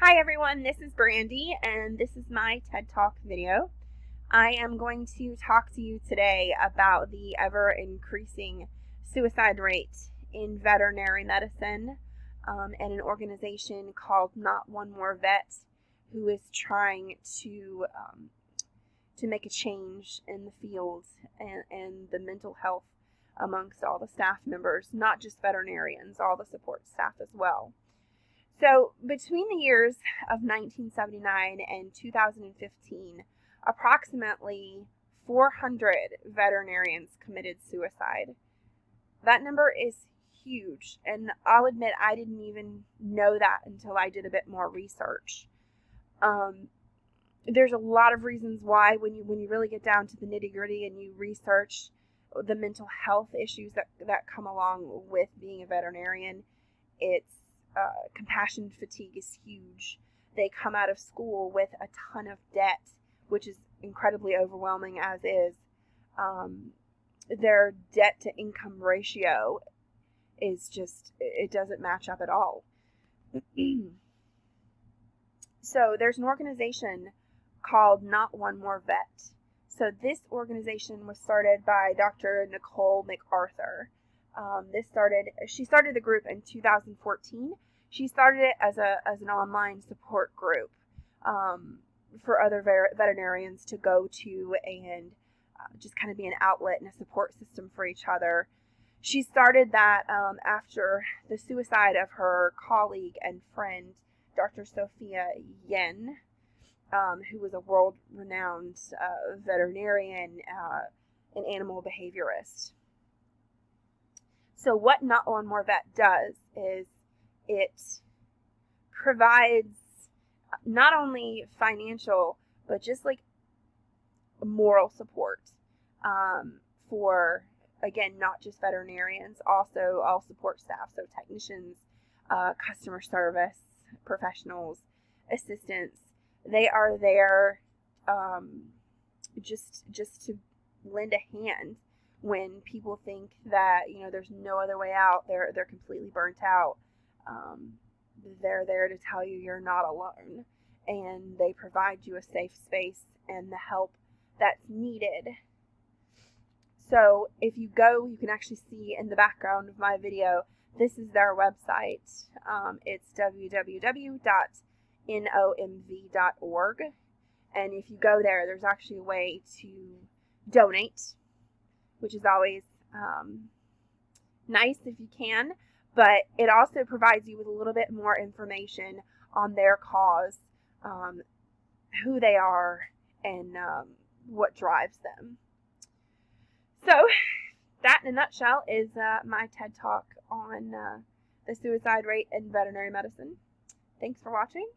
Hi everyone, this is Brandy and this is my TED Talk video. I am going to talk to you today about the ever increasing suicide rate in veterinary medicine and an organization called Not One More Vet who is trying to make a change in the field and the mental health amongst all the staff members, not just veterinarians, all the support staff as well. So between the years of 1979 and 2015, approximately 400 veterinarians committed suicide. That number is huge, and I'll admit I didn't even know that until I did a bit more research. There's a lot of reasons why when you really get down to the nitty-gritty and you research the mental health issues that come along with being a veterinarian. It's compassion fatigue is huge. They come out of school with a ton of debt, which is incredibly overwhelming as is. Their debt to income ratio is just, it doesn't match up at all. So there's an organization called Not One More Vet. So this organization was started by Dr. Nicole MacArthur. She started the group in 2014. She started it as an online support group for other veterinarians to go to and just kind of be an outlet and a support system for each other. She started that after the suicide of her colleague and friend, Dr. Sophia Yen, who was a world-renowned veterinarian and animal behaviorist. So what Not One More Vet does is it provides not only financial, but just like moral support for, again, not just veterinarians, also all support staff, so technicians, customer service professionals, assistants. They are there just to lend a hand when people think that, there's no other way out, they're completely burnt out. They're there to tell you you're not alone, and they provide you a safe space and the help that's needed. So if you go, you can actually see in the background of my video, this is their website. It's www.nomv.org, and if you go there, there's actually a way to donate, which is always nice if you can, but it also provides you with a little bit more information on their cause, who they are, and what drives them. So that in a nutshell is my TED Talk on the suicide rate in veterinary medicine. Thanks for watching.